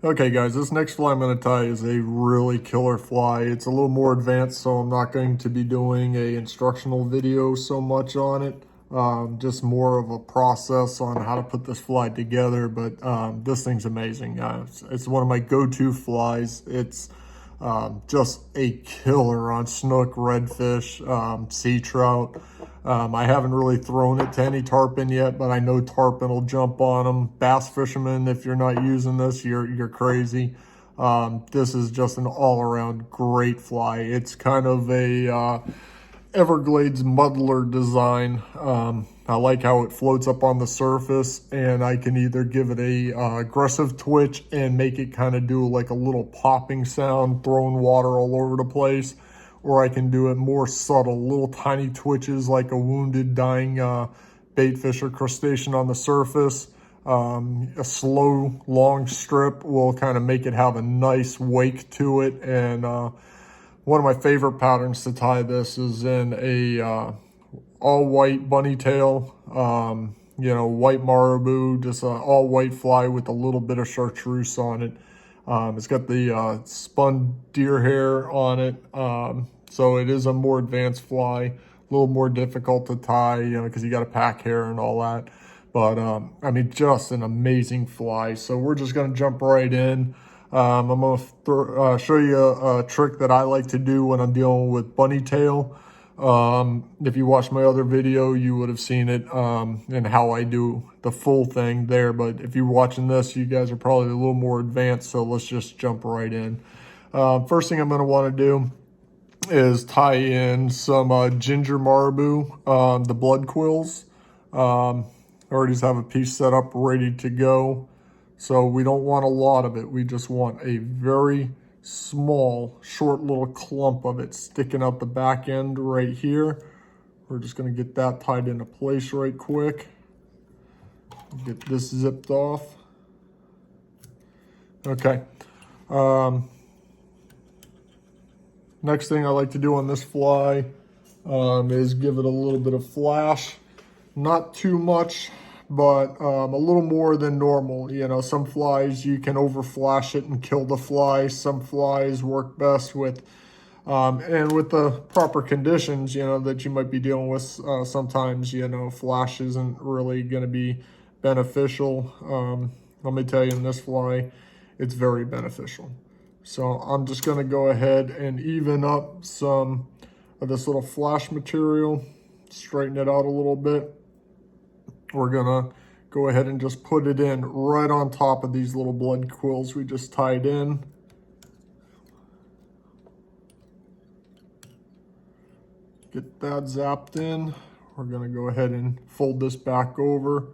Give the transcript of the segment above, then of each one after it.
Okay guys, this next fly I'm going to tie is a really killer fly. It's a little more advanced, so I'm not going to be doing a instructional video so much on it. Just more of a process on how to put this fly together, but this thing's amazing. It's one of my go-to flies. It's just a killer on snook, redfish, sea trout. I haven't really thrown it to any tarpon yet, but I know tarpon will jump on them. Bass fishermen, if you're not using this, you're crazy. This is just an all-around great fly. It's kind of a Everglades muddler design. I like how it floats up on the surface, and I can either give it a aggressive twitch and make it kind of do like a little popping sound, throwing water all over the place, or I can do it more subtle, little tiny twitches like a wounded, dying bait fish or crustacean on the surface. A slow, long strip will kind of make it have a nice wake to it, and one of my favorite patterns to tie this is in a all white bunny tail, white marabou, just an all white fly with a little bit of chartreuse on it. It's got the spun deer hair on it. So it is a more advanced fly, a little more difficult to tie, because you got to pack hair and all that. But I mean, just an amazing fly. So we're just going to jump right in. I'm going to show you a trick that I like to do when I'm dealing with bunny tail. If you watched my other video, you would have seen it and how I do the full thing there. But if you're watching this, you guys are probably a little more advanced, so let's just jump right in. First thing I'm going to want to do is tie in some ginger marabou, the blood quills. I already have a piece set up ready to go. So we don't want a lot of it. We just want a very small, short little clump of it sticking out the back end right here. We're just going to get that tied into place right quick. Get this zipped off. Okay. Next thing I like to do on this fly is give it a little bit of flash. Not too much, but a little more than normal. Some flies you can over flash it and kill the fly. Some flies work best with and with the proper conditions that you might be dealing with. Sometimes flash isn't really going to be beneficial. Let me tell you, in this fly it's very beneficial. So I'm just going to go ahead and even up some of this little flash material, straighten it out a little bit. We're gonna go ahead and just put it in right on top of these little blood quills we just tied in. Get that zapped in. We're gonna go ahead and fold this back over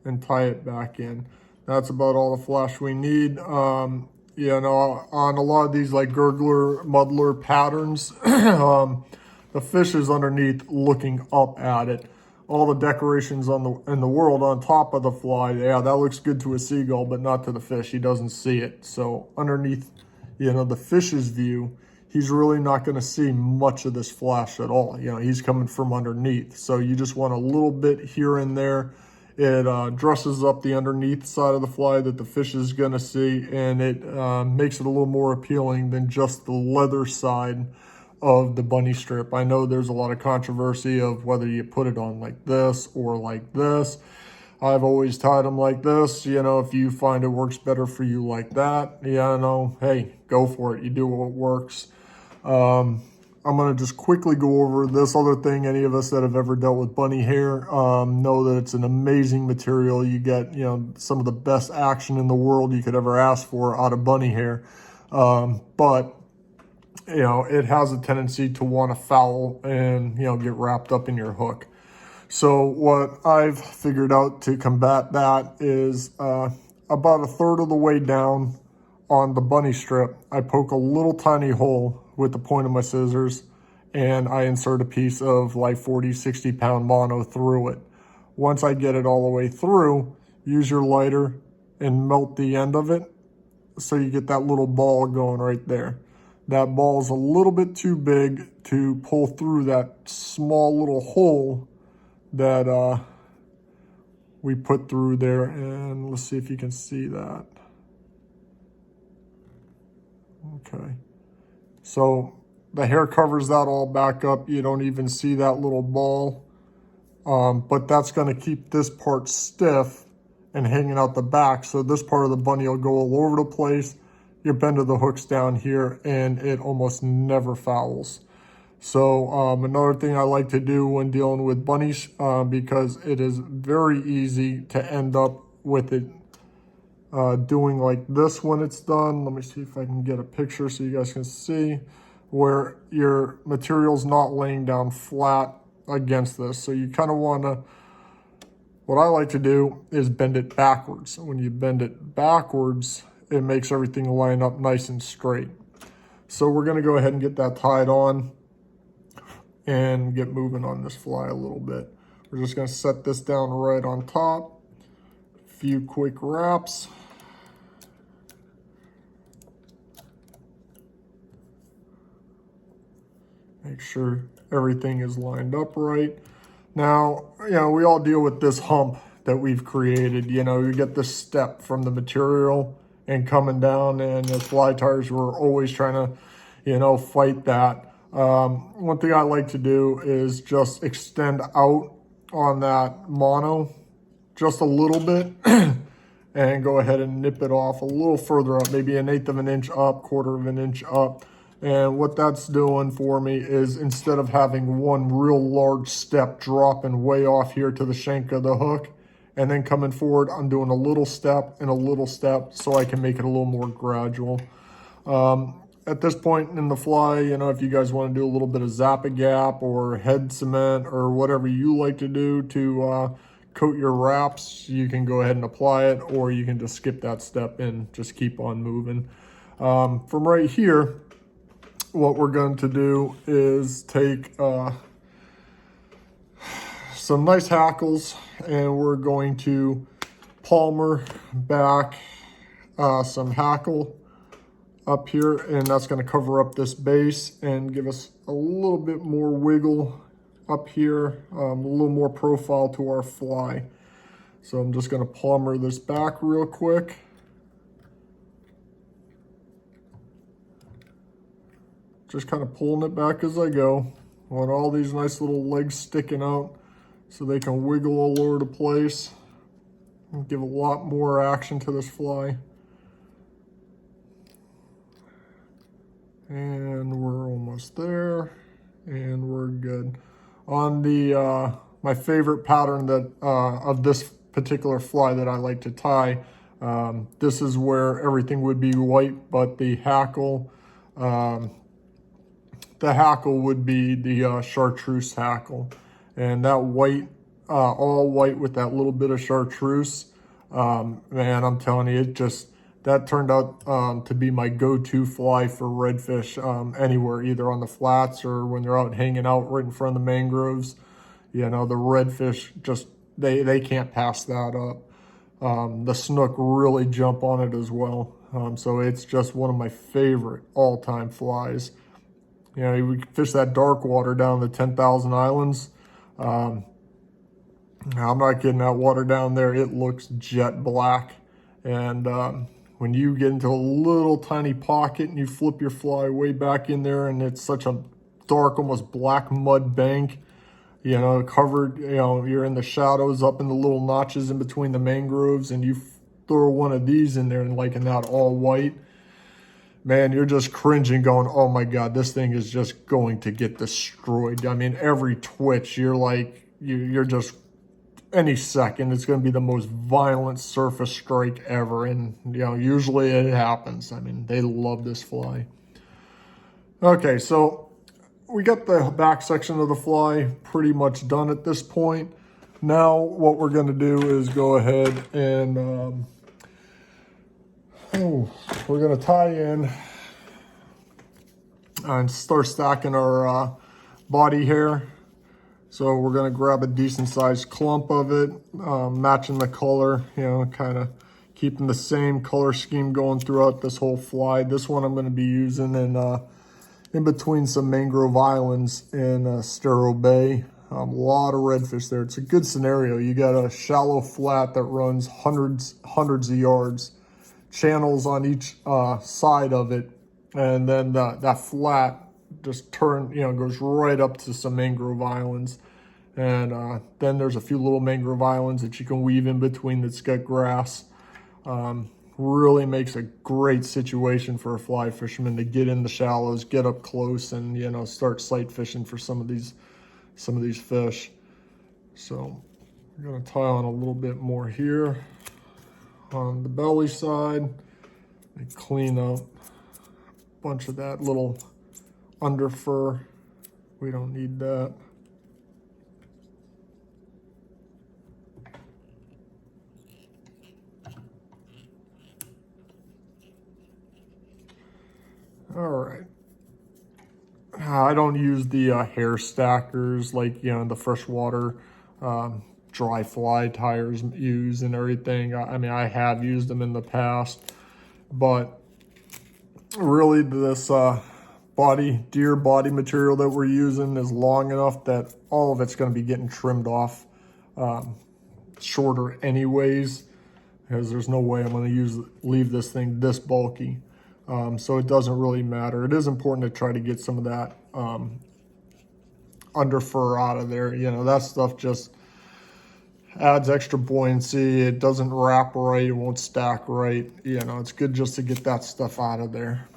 and tie it back in. That's about all the flash we need. On a lot of these like gurgler, muddler patterns, the fish is underneath looking up at it. All the decorations in the world on top of the fly, yeah, that looks good to a seagull, but not to the fish. He doesn't see it. So underneath, the fish's view, he's really not going to see much of this flash at all. He's coming from underneath. So you just want a little bit here and there. It dresses up the underneath side of the fly that the fish is going to see, and it makes it a little more appealing than just the leather side of the bunny strip. I know there's a lot of controversy of whether you put it on like this or like this. I've always tied them like this. If you find it works better for you like that, hey, go for it. You do what works. I'm going to just quickly go over this other thing. Any of us that have ever dealt with bunny hair know that it's an amazing material. You get, some of the best action in the world you could ever ask for out of bunny hair. But it has a tendency to want to foul and, get wrapped up in your hook. So what I've figured out to combat that is about a third of the way down on the bunny strip, I poke a little tiny hole with the point of my scissors, and I insert a piece of like 40, 60 pound mono through it. Once I get it all the way through, use your lighter and melt the end of it so you get that little ball going right there. That ball is a little bit too big to pull through that small little hole that we put through there. And let's see if you can see that. Okay. So the hair covers that all back up. You don't even see that little ball. But that's going to keep this part stiff and hanging out the back. So this part of the bunny will go all over the place. You bend the hooks down here and it almost never fouls. So another thing I like to do when dealing with bunnies, because it is very easy to end up with it doing like this when it's done. Let me see if I can get a picture so you guys can see where your material's not laying down flat against this. So you kind of want to, what I like to do is bend it backwards. When you bend it backwards, it makes everything line up nice and straight. So we're going to go ahead and get that tied on and get moving on this fly a little bit. We're just going to set this down right on top. A few quick wraps. Make sure everything is lined up right. Now, you know, we all deal with this hump that we've created. You know, you get this step from the material and coming down, and the fly tires, we're always trying to, you know, fight that. One thing I like to do is just extend out on that mono just a little bit and go ahead and nip it off a little further up, maybe 1/8 of an inch up, 1/4 of an inch up. And what that's doing for me is instead of having one real large step dropping way off here to the shank of the hook and then coming forward, I'm doing a little step and a little step so I can make it a little more gradual. At this point in the fly, you know, if you guys want to do a little bit of Zap-A-Gap or head cement or whatever you like to do to coat your wraps, you can go ahead and apply it, or you can just skip that step and just keep on moving. From right here, what we're going to do is take some nice hackles, and we're going to palmer back some hackle up here, and that's going to cover up this base and give us a little bit more wiggle up here, a little more profile to our fly. So I'm just going to palmer this back real quick. Just kind of pulling it back as I go. I want all these nice little legs sticking out so they can wiggle all over the place and give a lot more action to this fly. And we're almost there, and we're good. On the my favorite pattern that of this particular fly that I like to tie, this is where everything would be white, but the hackle would be the chartreuse hackle, and that white, all white with that little bit of chartreuse. Man, I'm telling you, that turned out to be my go-to fly for redfish anywhere, either on the flats or when they're out hanging out right in front of the mangroves. You know, the redfish just, they can't pass that up. The snook really jump on it as well. So it's just one of my favorite all-time flies. You know, we fish that dark water down the 10,000 Islands. I'm not kidding, that water down there, it looks jet black. And when you get into a little tiny pocket and you flip your fly way back in there, and it's such a dark, almost black mud bank, you know, covered, you know, you're in the shadows up in the little notches in between the mangroves, and you throw one of these in there and like in that all white, man, you're just cringing going, oh my God, this thing is just going to get destroyed. I mean, every twitch, you're like, you're just, any second, it's going to be the most violent surface strike ever. And, you know, usually it happens. I mean, they love this fly. Okay, so we got the back section of the fly pretty much done at this point. Now what we're going to do is go ahead and we're going to tie in and start stacking our body hair. So we're going to grab a decent sized clump of it, matching the color, you know, kind of keeping the same color scheme going throughout this whole fly. This one I'm going to be using in between some mangrove islands in Estero Bay. A lot of redfish there. It's a good scenario. You got a shallow flat that runs hundreds of yards, channels on each side of it, And then that flat just goes right up to some mangrove islands. And then there's a few little mangrove islands that you can weave in between that's got grass. Really makes a great situation for a fly fisherman to get in the shallows, get up close, and start sight fishing for some of these fish. So I'm gonna tie on a little bit more here on the belly side and clean up a bunch of that little under fur. We don't need that. All right. I don't use the hair stackers like the freshwater dry fly tires use and everything. I mean, I have used them in the past, but really this deer body material that we're using is long enough that all of it's going to be getting trimmed off shorter anyways, because there's no way I'm going to leave this thing this bulky. So it doesn't really matter. It is important to try to get some of that under fur out of there. That stuff just adds extra buoyancy. It doesn't wrap right. It won't stack right. It's good just to get that stuff out of there.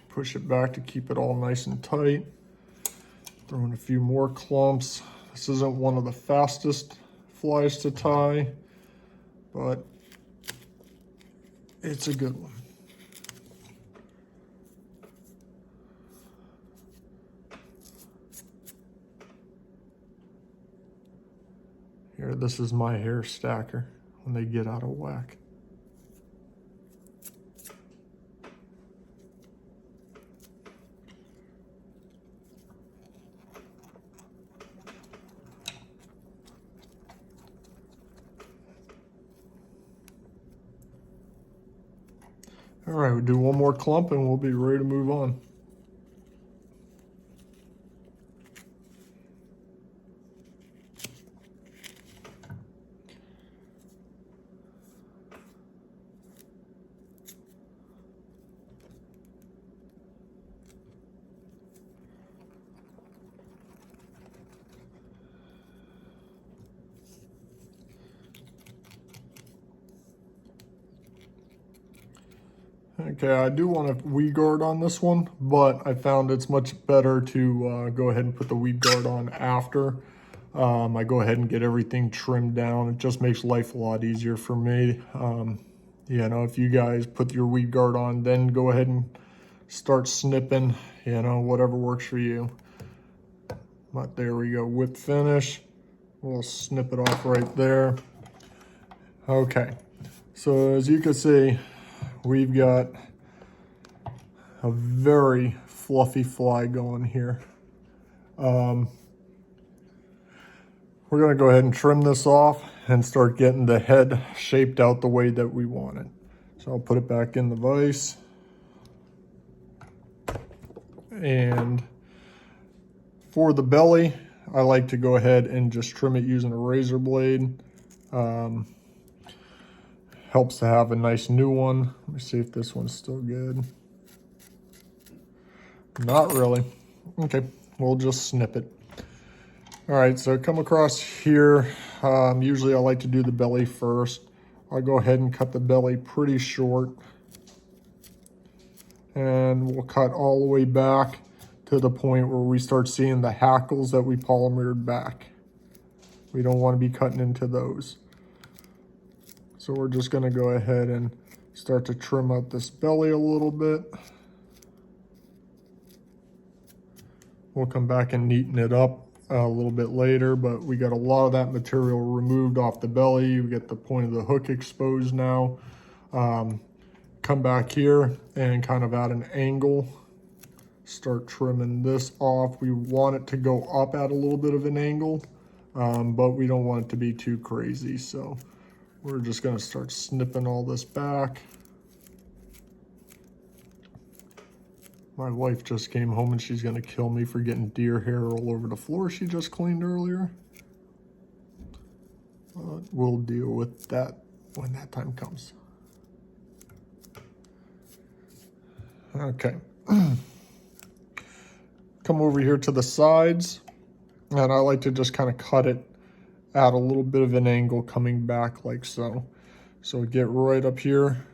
Push it back to keep it all nice and tight. Throw in a few more clumps. This isn't one of the fastest flies to tie, but it's a good one. Here, this is my hair stacker when they get out of whack. All right, we'll do one more clump and we'll be ready to move on. Okay, I do want a weed guard on this one, but I found it's much better to go ahead and put the weed guard on after. I go ahead and get everything trimmed down. It just makes life a lot easier for me. If you guys put your weed guard on, then go ahead and start snipping, whatever works for you. But there we go, whip finish. We'll snip it off right there. Okay, so as you can see, we've got a very fluffy fly going here. We're gonna go ahead and trim this off and start getting the head shaped out the way that we want it. So I'll put it back in the vise. And for the belly, I like to go ahead and just trim it using a razor blade. Helps to have a nice new one. Let me see if this one's still good. Not really. Okay, we'll just snip it. All right, so come across here. Usually I like to do the belly first. I'll go ahead and cut the belly pretty short. And we'll cut all the way back to the point where we start seeing the hackles that we polymered back. We don't want to be cutting into those. So we're just going to go ahead and start to trim out this belly a little bit. We'll come back and neaten it up a little bit later, but we got a lot of that material removed off the belly. You get the point of the hook exposed now. Come back here and kind of at an angle, start trimming this off. We want it to go up at a little bit of an angle, but we don't want it to be too crazy. So we're just going to start snipping all this back. My wife just came home and she's gonna kill me for getting deer hair all over the floor she just cleaned earlier. We'll deal with that when that time comes. Okay. Come over here to the sides, and I like to just kind of cut it at a little bit of an angle coming back like so. So get right up here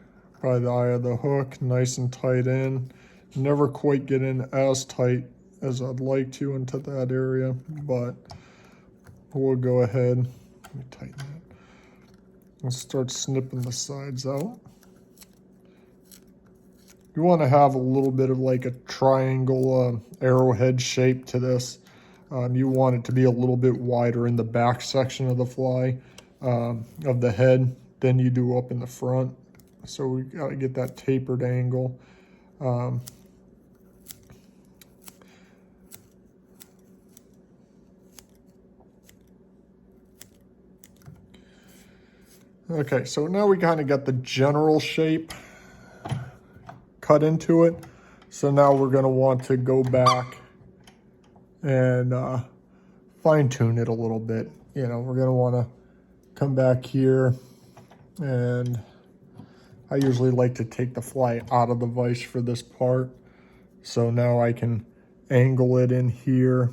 by the eye of the hook, nice and tight in. Never quite get in as tight as I'd like to into that area, but we'll go ahead. Let me tighten that. And start snipping the sides out. You want to have a little bit of like a triangle arrowhead shape to this. You want it to be a little bit wider in the back section of the fly, of the head, than you do up in the front. So we got to get that tapered angle. Okay, so now we kind of got the general shape cut into it. So now we're going to want to go back and fine tune it a little bit. You know, we're going to want to come back here, and I usually like to take the fly out of the vise for this part. So now I can angle it in here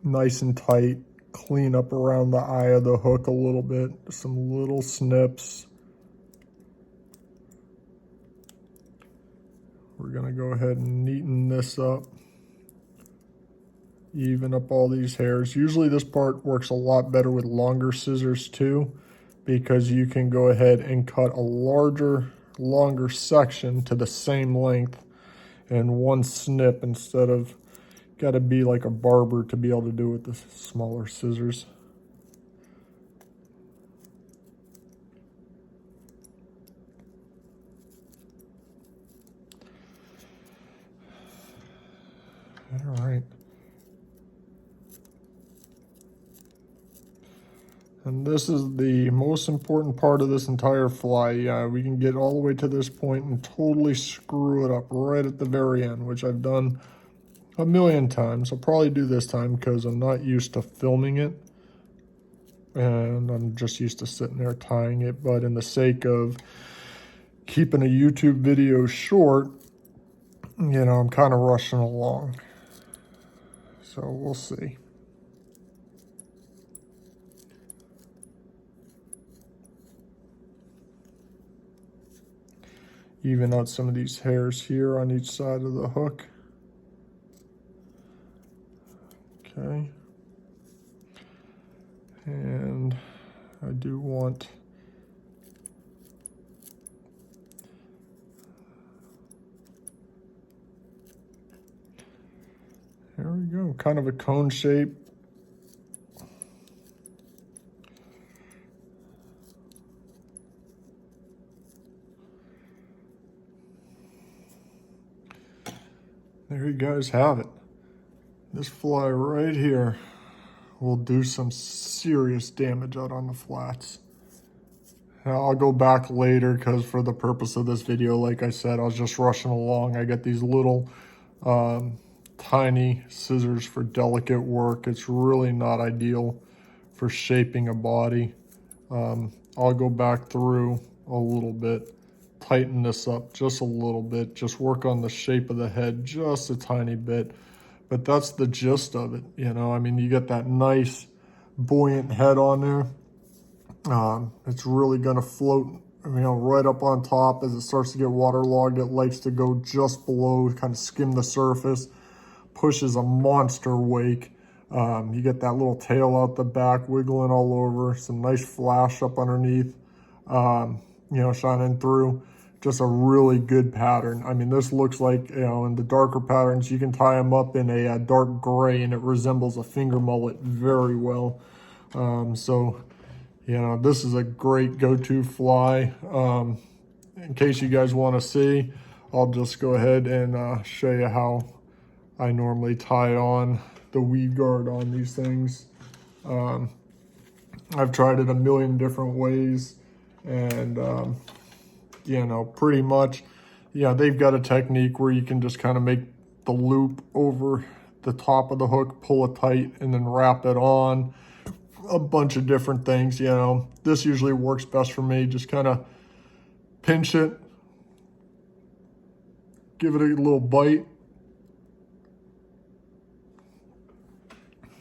nice and tight, clean up around the eye of the hook a little bit, some little snips. We're gonna go ahead and neaten this up, even up all these hairs. Usually this part works a lot better with longer scissors too, because you can go ahead and cut a longer section to the same length in one snip instead of got to be like a barber to be able to do it with the smaller scissors. All right. And this is the most important part of this entire fly. We can get all the way to this point and totally screw it up right at the very end, which I've done a million times. I'll probably do this time because I'm not used to filming it, and I'm just used to sitting there tying it. But in the sake of keeping a YouTube video short, you know, I'm kind of rushing along. So we'll see. Even out some of these hairs here on each side of the hook. Okay. And I do want there we go, kind of a cone shape. There you guys have it. This fly right here will do some serious damage out on the flats. Now, I'll go back later because for the purpose of this video, like I said, I was just rushing along. I got these little tiny scissors for delicate work. It's really not ideal for shaping a body. I'll go back through a little bit, tighten this up just a little bit, just work on the shape of the head just a tiny bit. But that's the gist of it, you know. I mean, you get that nice buoyant head on there. It's really gonna float, you know, right up on top. As it starts to get waterlogged, it likes to go just below, kind of skim the surface, pushes a monster wake. You get that little tail out the back, wiggling all over, some nice flash up underneath, you know, shining through. Just a really good pattern. I mean, this looks like, you know, in the darker patterns, you can tie them up in a dark gray and it resembles a finger mullet very well. So, you know, this is a great go-to fly. In case you guys want to see, I'll just go ahead and show you how I normally tie on the weed guard on these things. I've tried it a million different ways, and you know, pretty much yeah, they've got a technique where you can just kind of make the loop over the top of the hook, pull it tight, and then wrap it on. A bunch of different things, you know. This usually works best for me. Just kind of pinch it, give it a little bite,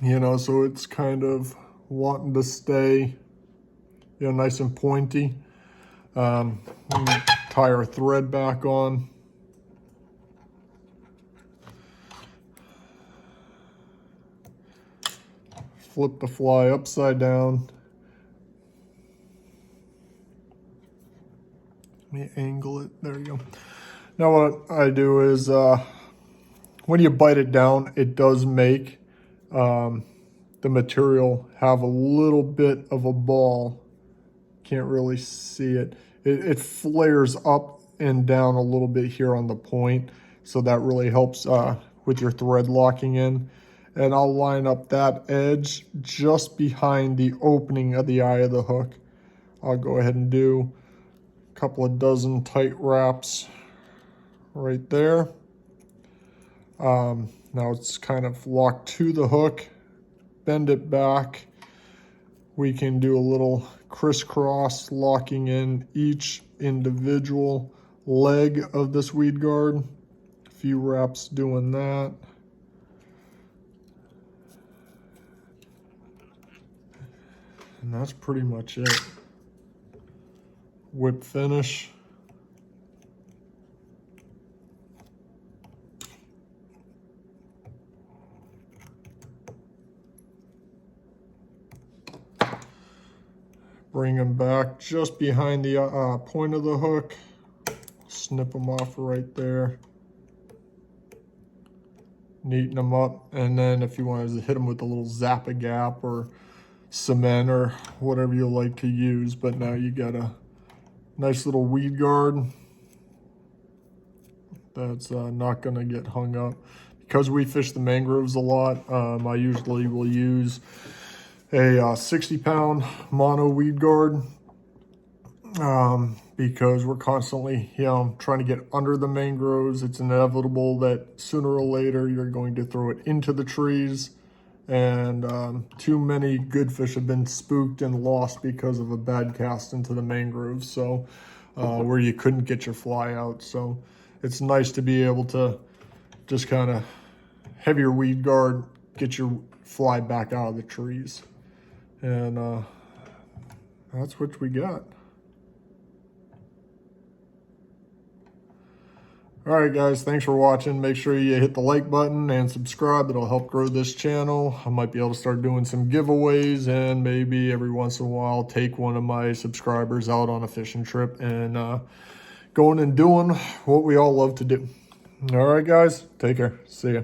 you know, so it's kind of wanting to stay, you know, nice and pointy. Let me tie our thread back on. Flip the fly upside down. Let me angle it. There you go. Now what I do is when you bite it down, it does make the material have a little bit of a ball. Can't really see it. It flares up and down a little bit here on the point. So that really helps with your thread locking in. And I'll line up that edge just behind the opening of the eye of the hook. I'll go ahead and do a couple of dozen tight wraps right there. Now it's kind of locked to the hook. Bend it back. We can do a little crisscross, locking in each individual leg of this weed guard. A few wraps doing that. And that's pretty much it. Whip finish. Bring them back just behind the point of the hook. Snip them off right there. Neaten them up. And then if you want to hit them with a little Zap-A-Gap or cement or whatever you like to use. But now you got a nice little weed guard that's not going to get hung up. Because we fish the mangroves a lot, I usually will use a 60-pound mono weed guard because we're constantly, you know, trying to get under the mangroves. It's inevitable that sooner or later you're going to throw it into the trees. And too many good fish have been spooked and lost because of a bad cast into the mangroves. So where you couldn't get your fly out. So it's nice to be able to just kind of have your weed guard, get your fly back out of the trees. And that's what we got. All right, guys, thanks for watching. Make sure you hit the like button and subscribe. It'll help grow this channel. I might be able to start doing some giveaways and maybe every once in a while take one of my subscribers out on a fishing trip and going and doing what we all love to do. All right, guys, take care. See ya.